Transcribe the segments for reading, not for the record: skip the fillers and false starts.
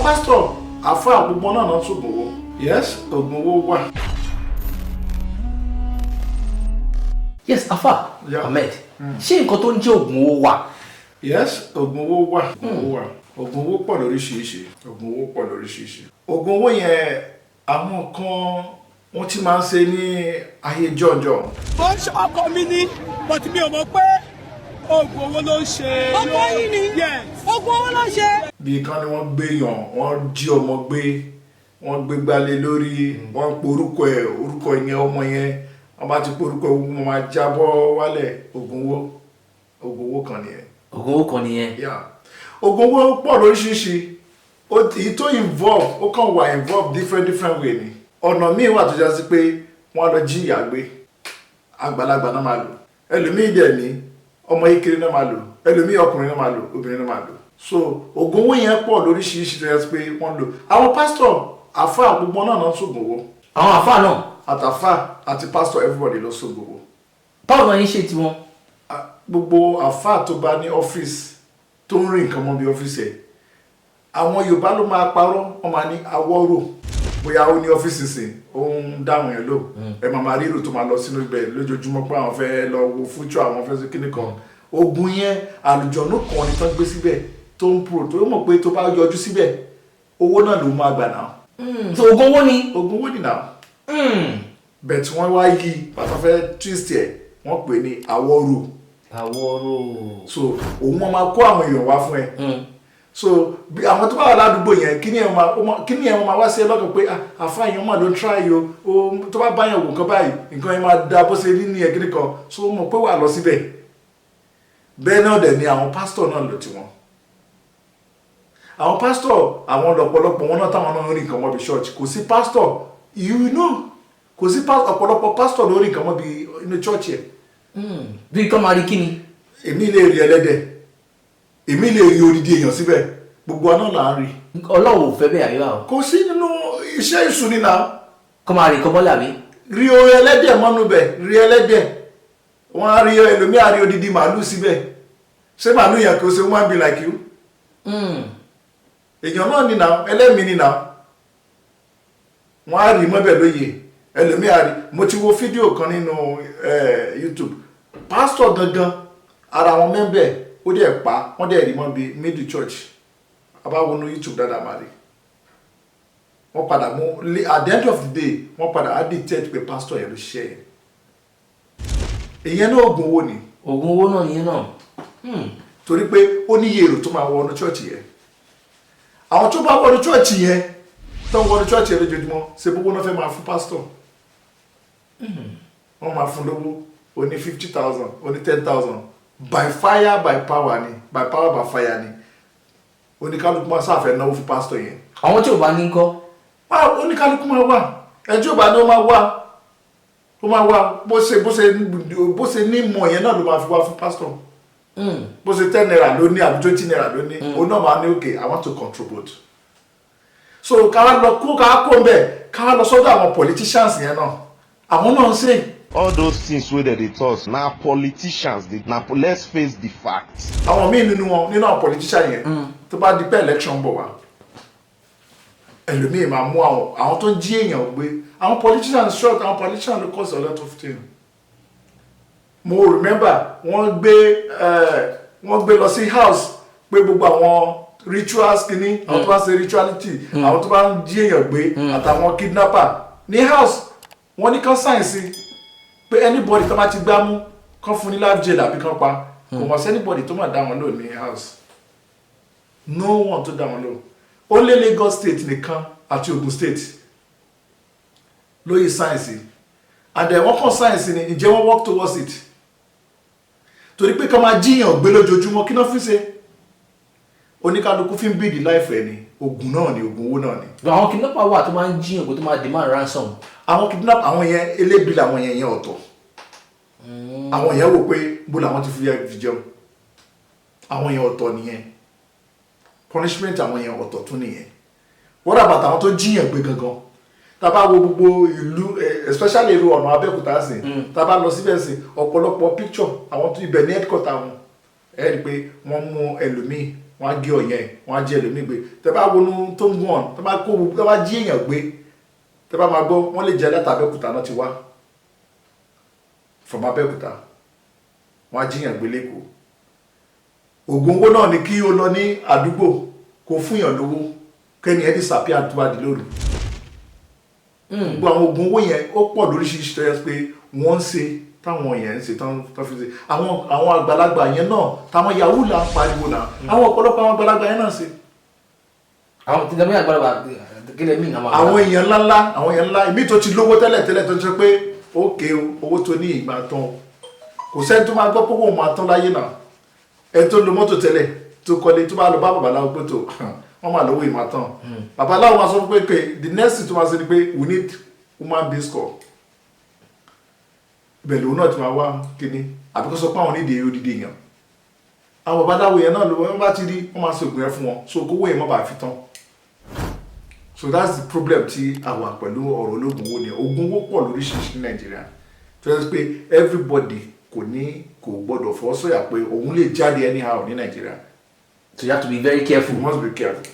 pastor àfáà gbogbo náà náà tún gbowó. Yes, oògùn owó wà. Yes, Afa. Yeah. Ahmed. Ṣé nǹkan tó ń jẹ́ oògùn owó wà? Yes, oògùn owó wà. Oògùn owó pọ̀ lóríṣiríṣi. Oògùn owó yẹn àwọn kan wọ́n ti máa ń ṣe ní ayé jọjọ. Bó ṣe ọkọ mi ní but mi ò mọ̀ pé oògùn owó ló ń ṣe. Ọkọ yìí ni oògùn owó ló ń ṣe. Bí kan ni wọ́n gbé yàn, wọ́n jí ọmọ gbé, wọ́n gbé gbálẹ̀ lórí, wọ́n pe orúkọ yẹn ọmọ yẹn, wọ́n bá ti pe orúkọ wọn máa jábọ́ wálẹ̀. Oògùn owó kan nìyẹn. Oògùn owó kan nìyẹn. Yeah. Oògùn owó pọ̀ lóríṣiríṣi. Èyí tó involve, ó kàn wà involve different way ni. Ọ̀nà míì wà tó já sí pé wọ́n lọ jí ìyá gbé, àgbàlagbà náà máa lò. Ẹlòmíì dẹ̀ ní ọmọ kékeré náà máa lò, ẹlòmíì ọkùnrin náà máa lò, obìnrin náà máa lò. So oògùn owó yẹn pọ̀ lóríṣiríṣi tó já sí pé wọ́n lò. Àwọn pásítọ̀ àfáà gbogbo náà sóògùn owó. Àwọn àfáà náà. Àtàfáà àti pásítọ̀ everybody ló sóògùn owó. Báwo ni ṣe tiwọn? Gbogbo àfáà tó bá ní ọ́fíìsì tó ń rìn nǹkan mọ́ bí ọ́fíìsì ẹ̀, àwọn Yorùbá ló máa parọ́, wọ́n máa ní awọ́rò. Bóyá ó ní ọ́fíìsì sìn, ó ń dáhùn yẹn lò. Ẹ máa rí èrò tó máa lọ sínú ibẹ̀ lójoojúmọ́ pé àwọn fẹ́ lọ wo fújọ́, àwọn fẹ́ sí kíní kan. Ogun yẹn àlùjọ̀nnú kan ni tán gbé síbẹ̀ tó ń pro tó mọ̀ pé tó bá yọjú síbẹ̀ owó náà ló máa gbà náà. So oògùn owó ni? Oògùn owó ni náà. Bẹ̀ tí wọ́n wá yí bàtà fẹ́ twist ẹ̀, wọ́n pè ní àwọ̀rò. Àwọ̀rò. So òun máa kó àwọn èèyàn wá fún ẹ. So bí àwọn tó bá wà ládùúgbò yẹn kí ni ẹ̀ máa wá sí ẹ lọ́kàn pé àfáà yẹn máa ló ń try o tó bá báyàn wò nǹkan báyìí nǹkan yẹn máa da bó ṣe rí ní ẹ̀kíní kan. So ó mọ̀ pé wà lọ síbẹ̀. Bẹ́ẹ̀ náà dẹ̀ ni àwọn pásítọ̀ náà lò tiwọn. Àwọn pásítọ̀ àwọn lọ́pọ̀lọpọ̀ wọn náà táwọn náà ń rí nǹkan mọ́ bí church. Kò sí pásítọ̀ kò sí ọ̀pọ̀lọpọ̀ pásítọ̀ lórí nǹkan mọ́ bí inú church yẹn. Bí kọ́ máa rí kí ni? Èmi lè rí ẹlẹ́dẹ̀, èmi lè rí odidi èèyàn síbẹ̀, gbogbo àná là ń rí. Ọlọ́run ò fẹ́ bẹ́ẹ̀ àríwá o. Kò sí nínú iṣẹ́ ìsù nínú. Kọ́ máa rí kọ́mọ́lá àbí? Rí orí ẹlẹ́dẹ̀ mọ́nú bẹ̀, rí ẹlẹ́dẹ̀. Wọ́n á rí ẹlòmíì á rí odidi màálù síbẹ̀. Ṣé màálù yẹn kò ṣe human be like you? Èèyàn náà nìyà, ẹlẹ́mìí nìyà. Wọ́n á rí mọ́bẹ̀ lóye, ẹlòmíì á rí. Mo ti wo fídíò kan nínú YouTube. Pásítọ̀ gangan ara wọn mẹ́bẹ̀ ó dẹ̀ pa wọ́n dẹ̀ rí mọ́ bí middle church abáwọnú YouTube dáadáa máa rí wọ́n padà mú at the end of the day wọ́n padà á detect pé pastor yẹn ló ṣiṣẹ́ yẹn ìyẹn náà oògùn owó ni. Oògùn owó náà yẹn náà. Torí pé ó ní iye èrò tó máa wọnú church yẹn àwọn tó bá wọnú church yẹn tó ń wọnú church yẹn lójoojúmọ́ ṣe gbogbo náà fẹ́ máa fún pastor wọ́n máa fún lówó ó ní 50,000 ó ní 10,000 by fire by power ni by power by fire ni oníkálukú máa sáfẹ́ náwó fún pastor yẹn. Àwọn tí ò bá ní kọ́. Oníkálukú máa wà ẹjọ́ ò bá ní ó máa wà bó ṣe ní mọ̀ yẹn náà ló máa fi wá fún pastor. Bó ṣe 10 naira ló ní àbí 20 naira ló ní òun náà máa ní okay I want to contribute. So káwá kó ń bẹ̀ káwá lọ sọ́dọ̀ àwọn politicians yẹn náà àwọn náà ń ṣe. All those things wey dem dey talk na politicians let's face the facts. Àwọn míì nínú àwọn politician yẹn tó bá di pé election bọ̀ wá ẹlòmíì máa mú àwọn tó ń jí èèyàn gbé àwọn politicians short àwọn politicians ló cause a lot of things. Mo remember wọ́n gbé lọ sí house pé gbogbo àwọn rituals kìíní àwọn tó bá ṣe rituality àwọn tó bá ń jí èèyàn gbé àtàwọn kidnapper ní house wọ́n ní kán sáyẹ̀nsì pé anybody tó bá ti gbá mú kán fún ní life jail àbí kán pa kò mọ̀ sí anybody tó máa dá wọn lò ní house no one tó dá wọn lò only Lagos state nìkan àti Ogun state lóye sáyẹ̀nsì and then wọ́n kàn sáyẹ̀nsì ni ǹjẹ́ wọ́n work towards it torí pé kán máa jíyàn gbé lójoojúmọ́ kí náà fi ṣe oníkálukú fi ń bìdì láìfẹ́ ni ogun náà ni ogun owó náà ni. Àwọn kidnapper wà tó máa ń jíyàn kó tó máa demand ransom. Àwọn kidnap àwọn yẹn elébi làwọn yẹn ọ̀tọ̀ àwọn yẹn wò pé bó làwọn ti fi jẹun àwọn yẹn ọ̀tọ̀ nìyẹn punishment àwọn yẹn ọ̀tọ̀ tún nìyẹn wọ́n dàbà tàwọn tó jíyàn gbé gangan tábà wo gbogbo ìlú especially irú ọ̀nà Abẹ́òkúta sí tábà lọ síbẹ̀ sí ọ̀pọ̀lọpọ̀ picture àwọn tó ibẹ̀ ní headquarter wọn ẹ̀ rí i pé wọ́n mú ẹlòmíì wọ́n á gé ọ̀yẹ́ wọ́n á jẹ́ ẹlòmíì gbé tẹ́ bá wọnú tó ń gùn ọ̀n tẹ́ bá jí èèyàn gbé tẹ́ bá máa gbọ́ wọ́n lè jẹ́ láti Abẹ́òkúta náà ti wá from Abẹ́òkúta wọ́n á jí èèyàn gbé lẹ́kọ̀ọ́ oògùn owó náà ni kí o lọ ní àdúgbò kó fún èèyàn lówó kẹ́ni ẹ́ disappear tó bá di lóru gbogbo àwọn oògùn owó yẹn ó pọ̀ lóríṣiríṣi tó yẹ pé wọ́n ń ṣe táwọn yẹn ń ṣe tán fi ṣe àwọn àgbàlagbà yẹn náà táwọn yahoo là ń pariwo náà àwọn ọ̀pọ̀lọpọ̀ àwọn àgbàlagbà yẹn náà ṣe. àwọn tí dàbí àgbàlagbà kílẹ̀ mí àwọn àwọn èèyàn ńláńlá ìmí tó ti lówó tẹ́lẹ̀ tó ti sọ pé ókè owó tó ní ìgbà tán kò sẹ́ni tó máa gbọ́ pé owó máa tán láyé náà ẹni tó lo mọ́tò tẹ́lẹ̀ tó kọ́lé tó bá lọ bá babaláwo pé tó wọ́n máa lówó ìmọ̀ tán babaláwo máa sọ pé the next thing tó máa ṣe ni pé we need human being score bẹ̀lú náà ti máa wá kíní àbíkọ́ sọ pé àwọn onídìí odidi èèyàn àwọn babaláwo yẹn náà ló wọ́n bá ti rí wọ́n máa ṣe ògùn ẹ̀ fún wọn so kówó yẹn má bàa fi tán so that's the problem tí a wà pẹ̀lú ọ̀rọ̀ ológun owó ni ogun owó pọ̀ lóríṣiríṣi ní Nàìjíríà tó yẹ pé everybody kò gbọ́dọ̀ fọ́ sọ́yà pé òun lè jáde anyhow ní Nàìjíríà. So you have to be very careful. You must be careful.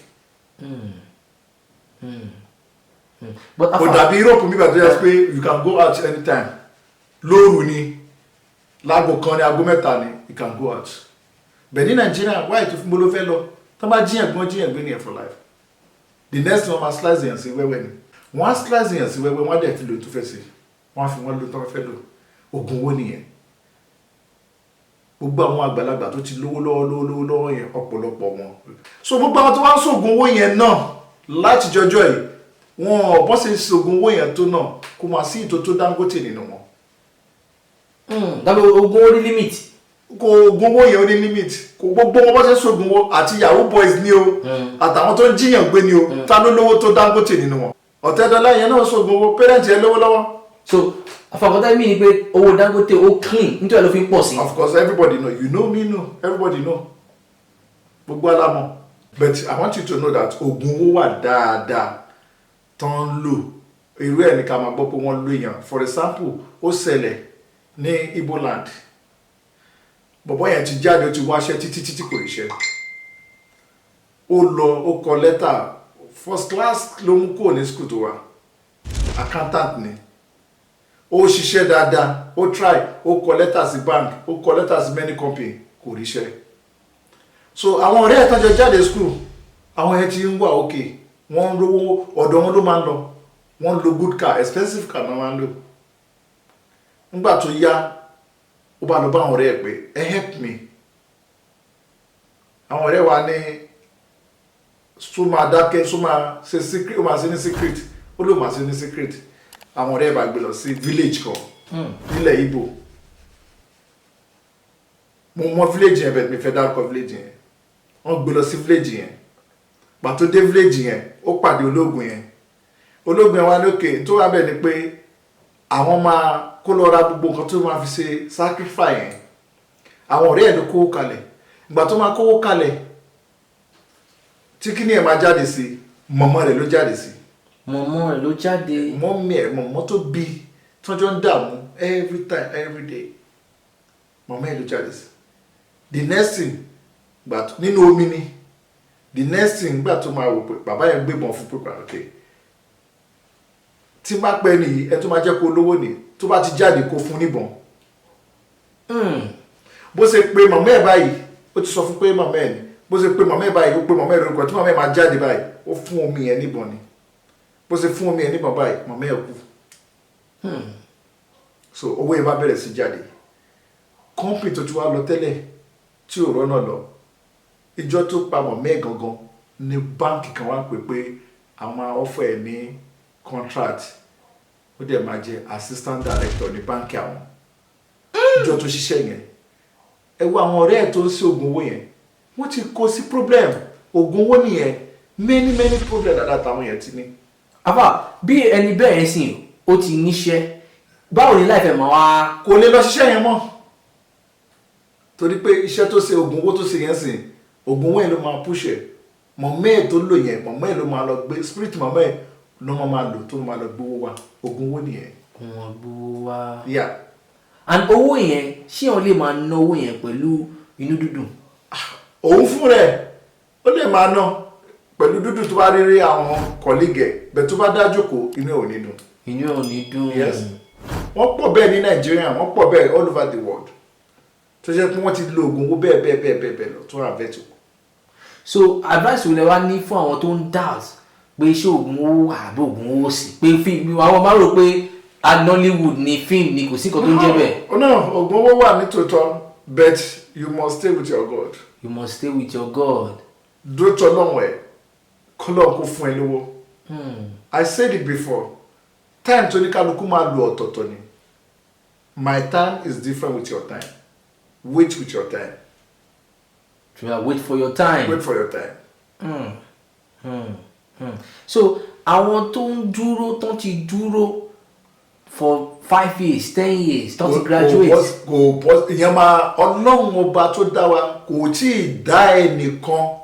But kò dàbí Europe mi bàtú yẹ pé you can go out anytime lóru ni láago kan ní aago mẹ́ta ni you can go out bẹ̀ ní Nàìjíríà wáyé tó fún bó ló fẹ́ lọ tó bá jíyàn gbé ní ẹ̀ for life the next one máa slice èèyàn sí wẹ́wẹ́ ni wọ́n á slice èèyàn sí wẹ́wẹ́ wọ́n á dẹ̀ fi lò tó fẹ́ sí wọ́n á fi wọ́n lò tó fẹ́ lò oògùn owó nìyẹn gbogbo àwọn àgbàlagbà tó ti lówó lọ́wọ́ yẹn ọ̀pọ̀lọpọ̀ wọn so gbogbo àwọn tó wá ń ṣògùn owó yẹn náà láti jọjọ́ yìí wọn bọ́n ṣe ṣògùn owó yẹn tó náà kó máa sí ìtò tó Dangote nínú wọn. dábẹ́ oògùn owó ní limit. kò oògùn owó yẹn ó ní limit kò gbogbo wọn bọ́n ṣe ṣògùn owó àti yahoo boys ni o àtàwọn tó ń jíyàn gbé ni o ta ló lówó tó Dangote nínú wọn. Ọ̀tẹ́dọ́lá yẹn náà ṣògùn owó parent yẹn lówó lọ́wọ́. So àfàkọ́tà mi ni pé owó Dangote ó clean nítorí ló fi ń pọ̀ sí. Of course everybody know you know me know everybody know gbogbo alamọ but I want you to know that oògùn owó wà dáadáa tán lò irú ẹ̀ ní ká máa gbọ́ pé wọ́n lò èèyàn for example ó ṣẹlẹ̀ ní Igbo land bọ̀bọ́ yẹn ti jáde ó ti wáṣẹ́ títí kò ríṣẹ́ ó lọ ó kọ lẹ́tà first class ló mú kúrò ní school tó wà accountant ni ó ṣiṣẹ́ dáadáa ó try ó kọ lẹ́tà sí bank ó kọ lẹ́tà sí many company kò ríṣẹ́ so àwọn ọ̀rẹ́ ẹ̀tọ́jọ jáde school àwọn ẹ̀ ti ń wà òkè wọ́n ń lówó ọ̀dọ̀ wọn ló máa ń lọ wọ́n ń lo good car expensive car náà máa ń lò nígbà tó yá ó bá lọ bá àwọn ọ̀rẹ́ ẹ̀ pé ẹ help me àwọn ọ̀rẹ́ wa ní so máa dákẹ́ so máa ṣe secret ó máa ṣe ní secret ó ló máa ṣe ní secret àwọn ọ̀rẹ́ bá gbé lọ sí village kan nílẹ̀ Ìgbò mo mọ village yẹn bẹ́ẹ̀ mi fẹ́ dárúkọ village yẹn wọ́n gbé lọ sí village yẹn pàtó dé village yẹn ó pàdé ológun yẹn wá lókè tó wá bẹ́ẹ̀ ni pé àwọn máa kó lọ ra gbogbo nǹkan tó máa fi ṣe sacrifice yẹn àwọn ọ̀rẹ́ ẹ̀ ló kówó kalẹ̀ ìgbà tó máa kówó kalẹ̀ tí kíní ẹ̀ máa jáde sí mọ̀mọ́ rẹ̀ ló jáde sí. mọ̀mọ́ rẹ̀ ló jáde. mọ́mí ẹ̀ mọ̀mọ́ tó bí tọ́jọ́ ń dààmú every time every day mọ̀mọ́ ẹ̀ ló jáde sí. the next thing gbà nínú omi ni the next thing gbà tó máa wò pé bàbá yẹn gbébọn fún pípa ok tí bá pẹ́ nìyí ẹ tó máa jẹ́ kó lówó ni tó bá ti jáde kó fún níbọn. bó ṣe pé mọ̀mọ́ ẹ̀ báyìí ó ti sọ fún pé mọ̀mọ́ ẹ̀ ni bó ṣe pé mọ̀mọ́ ẹ̀ báyìí ó pé mọ̀mọ́ ẹ̀ lórúkọ tí mọ̀mọ́ ẹ̀ máa jáde báyìí ó fún omi yẹn níbọn ni bó ṣe fún omi yẹn níbọn báyìí mọ̀mọ́ ẹ̀ kú. so owó yẹn bá bẹ̀rẹ̀ sí jáde kọ́ńpì tó ti wá lọ tẹ́lẹ̀ tí ò rọ́nà lọ ìjọ tó pa mọ̀mọ́ ẹ̀ gangan ní báǹkì kan wá pè pé àwọn ọ̀fọ̀ ẹ̀ ní contract ó dẹ̀ máa jẹ́ assistant director ní báǹkì àwọn ìjọ tó ṣiṣẹ́ yẹn ẹ wo àwọn ọ̀rẹ́ ẹ̀ tó ń ṣe oògùn owó yẹn wọ́n ti kó sí problem oògùn owó nìyẹn many problem dáadáa táwọn yẹn ti ní. àbá bí ẹni bẹ́ẹ̀ sìn ó ti níṣẹ́ báwo ni láìfẹ́ máa wá. kò lè lọ ṣiṣẹ́ yẹn mọ́ torí pé iṣẹ́ tó ṣe oògùn owó tó ṣe yẹn sìn oògùn owó yẹn ló máa push ẹ̀ mọ̀mọ́ ẹ̀ tó lò yẹn mọ̀mọ́ ẹ̀ ló máa lọ gbé spirit mọ̀mọ́ ẹ̀ ló máa lò tó máa lọ gbówó wá oògùn owó nìyẹn. wọ́n gbówó wá. yeah. and owó yẹn ṣé wọn lè máa ná owó yẹn pẹ̀lú inú dídùn. òun fún rẹ̀ ó lè máa ná pẹ̀lú dúdú tó bá rírí àwọn kọ̀lígẹ̀ bẹ̀ tó bá dájókòó inú ò ní dùn. inú ò ní dùn. Yes. Wọ́n pọ̀ bẹ́ẹ̀ ní Nàìjíríà, wọ́n pọ̀ bẹ́ẹ̀ all over the world. Tó jẹ́ pé wọ́n ti lo oògùn owó bẹ́ẹ̀ lọ tó rà bẹ́ẹ̀ tó. So advice wo lẹ wá ní fún àwọn tó ń doubt pé ṣé oògùn owó àbí oògùn owó sí pé àwọn máa rò pé Nollywood ni film ni kò sí nǹkan tó ń jẹ́ bẹ́ẹ̀. No, oògùn owó wà ní tòótọ́, but you must stay with your God. You must stay with your God. Dúró tọ́ lọ́wọ́ ẹ̀ kọ́lọ́ kó fún ẹ lówó. I said it before, time tó ní kálukú máa lo ọ̀tọ̀ọ̀tọ̀ ni. My time is different with your time. Wait with your time. Wait for your time. Wait for your time. So àwọn tó ń dúró tó ti dúró for 5 years 10 years tó ti graduate. Ìyẹn máa Ọlọ́run ọba tó dá wa kò tí ì dá ẹnìkan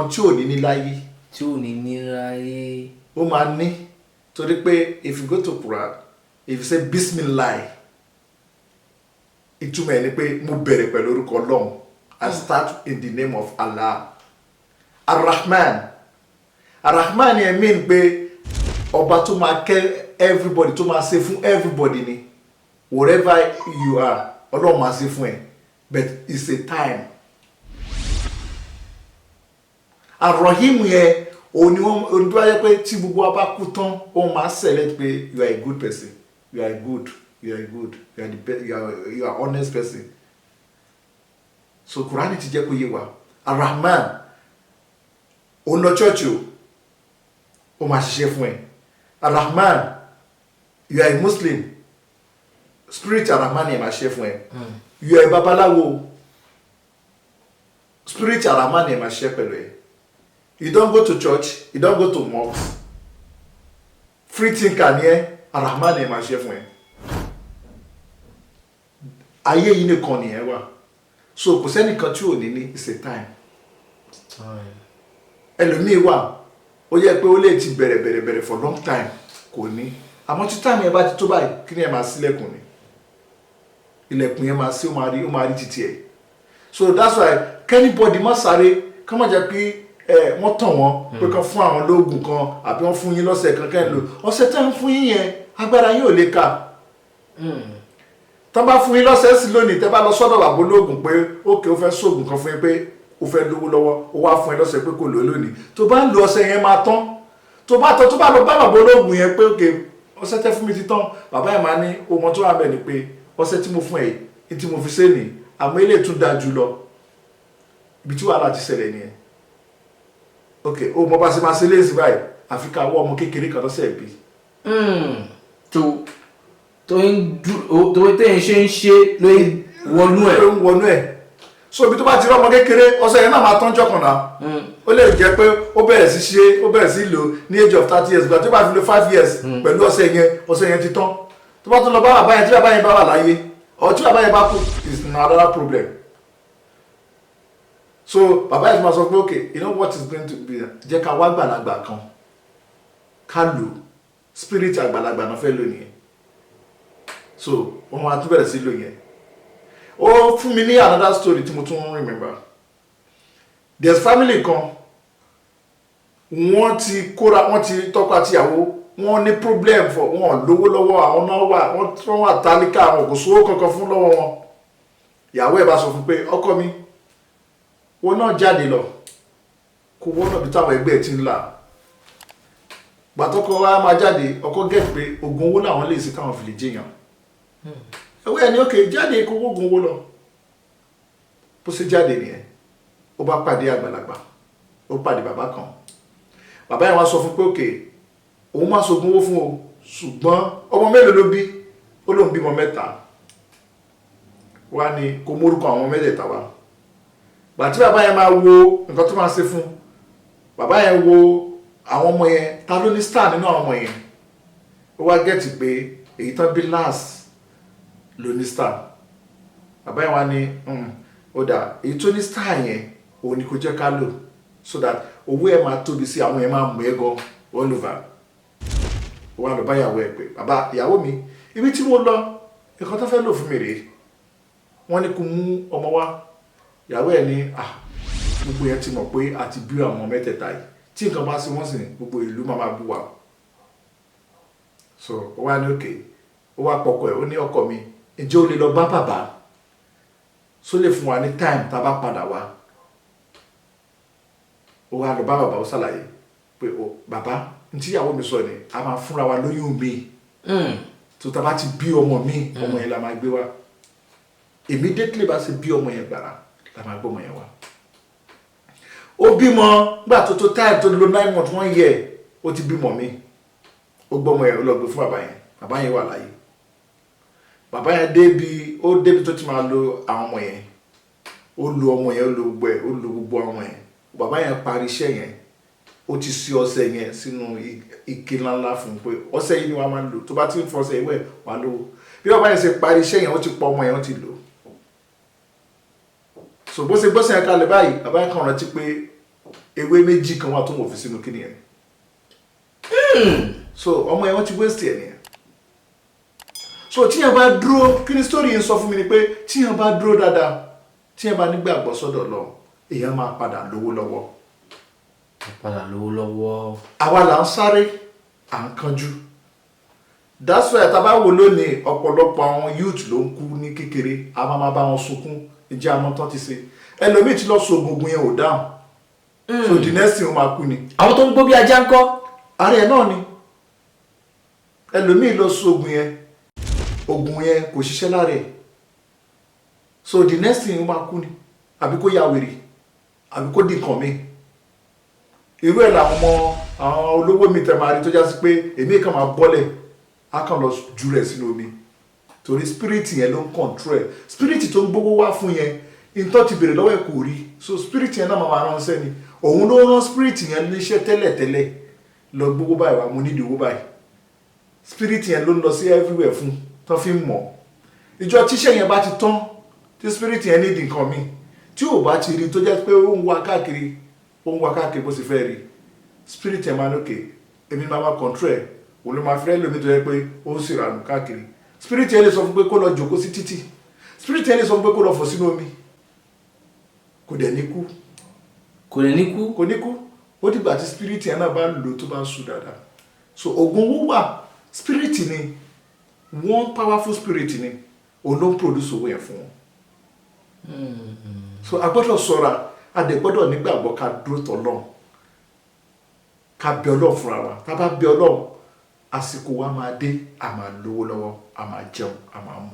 tí ò ní ní láyé. tí ò ní ní láyé. Ó máa ní torí pé if you go to Quran, if you say Bismillah, ìtumọ̀ ẹ̀ ni pé mo bẹ̀rẹ̀ pẹ̀lú orúkọ Ọlọ́run. I start in the name of Allah. Ar-Rahman yẹn mean pé ọba tó máa kẹ́ everybody, tó máa ṣe fún everybody ni. Wherever you are, Ọlọ́run máa ṣe fún ẹ, but it's a time. Ar-Rahim yẹn òní tó wáyé pé tí gbogbo wa bá kú tán ó máa select pé you are a good person, you are good, you are good, you are the best, you are honest person. So Quran ti jẹ́ kó yé wa. Ar-Rahman ó lọ church ó máa ṣiṣẹ́ fún ẹ. Ar-Rahman, you are a Muslim, spirit Ar-Rahman yẹn máa ṣiṣẹ́ fún ẹ. You are a babaláwo, spirit Ar-Rahman yẹn máa ṣiṣẹ́ pẹ̀lú ẹ. You don't go to church, you don't go to mosque, free thinker ni ẹ, Ar-Rahman yẹn máa ṣiṣẹ́ fún ẹ. Ayé yìí nìkan nìyẹn wà. So kò sẹ́nìkan tí ò ní ní, it's a time. Ẹlòmíì wà ó yẹ pé ó lè ti bẹ̀rẹ̀ for long time kò ní, àmọ́ tí time yẹn bá ti tó báyìí kí ni ẹ máa ṣílẹ̀kùn ni, ilẹ̀kùn yẹn máa ṣí ó máa rí títí ẹ̀. So that's why kẹ́nìbọ̀dì má sáré ká má jẹ́ pé wọ́n tàn wọ́n pé kán fún àwọn lóògùn kan àbí wọ́n fún yín lọ́sẹ̀ kankan lò ọ̀sẹ̀ tẹ́ ń fún yín yẹn agbára yín ò lè kà. Tán bá fún yín lọ́sẹ̀ sí lónìí tẹ́ bá lọ sọ́dọ̀ bàbá olóògùn pé ókè ó fẹ́ sóògùn kan fún yín pé ó fẹ́ lówó lọ́wọ́ ó wá fún ẹ lọ́sẹ̀ pé kò lò lónìí, tó bá ń lo ọ̀sẹ̀ yẹn máa tán, tó bá lọ bá bàbá olóògùn yẹn pé ókè ọ̀sẹ̀ tẹ́ fún mi ti tán, bàbá yẹn máa ní ọmọ tó wà bẹ́ẹ̀ ni pé ọ̀sẹ̀ tí mo fún ẹ yìí tí mo fi ṣe nì àmọ́ ilé tún dáa jù lọ. Ibi tí wàhálà ti ṣẹlẹ̀ nìyẹn. Ok, ó mọ bá ṣe máa ṣe léèsì báyìí àfi ká wọ́ ọmọ kékeré kan lọ́sẹ̀ bí. tó tẹ́yìn ṣe ń ṣe ló ń wọnú ẹ̀. So ibi tó bá ti rí ọmọ kékeré ọ̀sẹ̀ yẹn náà máa tán jọkàn náà. Ó lè jẹ́ pé ó bẹ̀rẹ̀ sí lò ní age of 30 years gbà tó bá fi lo 5 years pẹ̀lú ọ̀sẹ̀ yẹn ti tán. Tó bá tún lọ bá bàbá yẹn tí bàbá yẹn bá wà láyé or tí bàbá yẹn bá kú is another problem. So bàbá yẹn máa sọ pé okay, you know what is going to be, jẹ́ ká wá gbàlagbà kan ká lò spirit àgbàlagbà náà fẹ́ lò nìyẹn. So wọ́n máa tún bẹ̀rẹ̀ sí lò yẹn. Ó fún mi ní another story tí mo tún remember. There's family kan wọ́n ti tọ́kọ àtìyàwó wọ́n ní problem for wọn lówó lọ́wọ́ àwọn náà wọ́n wà tálíkà àwọn kò sówó kankan fún lọ́wọ́ wọn. Ìyàwó ẹ̀ bá sọ fún pé ọkọ mi wọ́n náà jáde lọ kó wọ́n náà bí táwọn ẹgbẹ́ ti ń là. Gbàtọ́kọ wa máa jáde ọkọ gẹ̀ pé oògùn owó làwọn lè ṣe káwọn fi lè jẹyàn. Ẹwẹ́ ẹni òkè jáde kó wógun owó lọ. Bó ṣe jáde nìyẹn ó bá pàdé àgbàlagbà, ó pàdé bàbá kan. Bàbá yẹn wá sọ fún pé òkè òun máa ṣògùn owó fún o ṣùgbọ́n ọmọ mélòó ló bí, ó lóun bímọ 3. Wá ní kó mórúkọ àwọn mẹ́tẹ̀ẹ̀ta wá. Bàtí bàbá yẹn máa wo nǹkan tó máa ṣe fún, bàbá yẹn wo àwọn ọmọ yẹn ta ló ní star nínú àwọn ọmọ yẹn. Ó wá gẹ́tì pé èyí tán bí last ló ní star. Bàbá yẹn wá ní ó dà èyí tó ní star yẹn òun ni kò jẹ́ ká lò so that owó ẹ̀ máa tóbi sí àwọn yẹn máa mú ẹ gan all over. Ó wá lọ bá ìyàwó ẹ̀ pé bàbá ìyàwó mi ibi tí mo lọ nǹkan tó fẹ́ lò fún mi rèé, wọ́n ní kó mú ọmọ wá. Ìyàwó ẹ̀ ní gbogbo yẹn ti mọ̀ pé àti bí àwọn mẹ́tẹ̀ẹ̀ta yìí tí nǹkan bá sí wọ́n sì gbogbo ìlú máa bú wa so ó wá ní òkè ó wá pọkọ ẹ̀ ó ní ọkọ mi ǹjẹ́ o lè lọ bá bàbá só lè fún wa ní time tá a bá padà wá ó wá lọ bá bàbá ó ṣàlàyé pé o bàbá ntí ìyàwó mi sọ ni a máa fúnra wa lóyún mi tó tá a bá ti bí ọmọ mi ọmọ yẹn la máa gbé wá immediately bá ṣe bí ọmọ yẹn gbàrà la máa gbé ọmọ yẹn wá ó bímọ gbà tó time tó lo 9 months 1 year ó ti bímọ mi ó gbọ́mọ yẹn ó lọ gbé fún bàbá yẹn wà láyé bàbá yẹn débi tó ti máa lo àwọn ọmọ yẹn ó lo ọmọ yẹn ó lo gbogbo ẹ̀ ó lo gbogbo ọmọ yẹn bàbá yẹn parí iṣẹ́ yẹn ó ti sí ọṣẹ yẹn sínú ike ńláńlá fún pé ọṣẹ yìí ni wàá máa lò tó bá ti ń fọṣẹ ìwẹ̀ wà lówó bí bàbá yẹn ṣe parí iṣẹ́ yẹn ó ti pọ ọmọ yẹn ó ti lò so bó ṣe gbọ́sẹ̀ yẹn kalẹ̀ báyìí bàbá yẹn kàn rántí pé ewé méjì kan wà tó wọ̀ fi sínú kíni yẹn so ọmọ yẹn wọ́n ti waste ẹ̀ nìyẹn so tíyẹn bá dúró kí ni story yẹn sọ fún mi ni pé tíyẹn bá dúró dáadáa tíyẹn bá nígbàgbọ́ sọ́dọ̀ lọ èèyàn máa padà lówó lọ́wọ́ àwa là ń sáré à ń kánjú that's why tá a bá wò lónìí ọ̀pọ̀lọpọ̀ àwọn youth ló ń kú ní kékeré a máa bá wọn sunkún ìjẹ́ àmọ́ tán ti ṣe ẹlòmíì ti lọ so oògùn yẹn ò dáhùn so the next thing ó máa kú ni. àwọn tó ń gbó bí ajá ń kọ́. ààrẹ náà ni ẹlòmíì lọ so oògùn yẹn kò ṣiṣẹ́ lára ẹ̀ so the next thing ó máa kú ni àbí kó ya wèrè àbí kó di nǹkan mi irú ẹ̀ làwọn ọmọ àwọn olówó mi tẹ̀ máa rí tó já sí pé èmi kan máa bọ́lẹ̀ á kàn lọ jù rẹ̀ sínú omi torí spirit yẹn ló ń control ẹ̀ spirit tó ń gbówó wá fún yẹn ìtọ́ ti bèrè lọ́wọ́ ẹ̀ kò rí so spirit yẹn náà máa ránṣẹ́ ni òun ló rán spirit yẹn níṣẹ́ tẹ́lẹ̀tẹ́lẹ̀ lọ gbówó báyìí wá mo nídìí owó báyìí spirit yẹn ló ń lọ sí everywhere fún tó fi ń mọ̀ ìjọ tíṣẹ́ yẹn bá ti tán tí spirit yẹn nídìí nǹkan mi tí ò bá ti rí tó jẹ́ pé ó ń wá káàkiri bó sì fẹ́ rí spirit yẹn máa lókè èmi máa máa control ẹ̀ òun ló máa fẹ́ lómi tó yẹ pé ó ń ṣèrànù káàkiri spirit yẹn lè sọ fún pé kó lọ jòkó sí títì spirit yẹn lè sọ fún pé kó lọ fò sínú omi kò dẹ̀ ní kú kò ní kú ó dìgbà tí spirit yẹn náà bá lò tó bá ń sùn dáadáa so oògùn owó wà spirit ni one powerful spirit ni òun ló ń produce owó yẹn fún wọn so a gbọ́dọ̀ ṣọ́ra a dẹ̀ gbọ́dọ̀ nígbàgbọ́ ká dúró tọ̀ lọ́hùn ká bẹ Ọlọ́run fúnra wa tá a bá bẹ Ọlọ́run àsìkò wa máa dé a máa lówó lọ́wọ́ a máa jẹun a máa mu.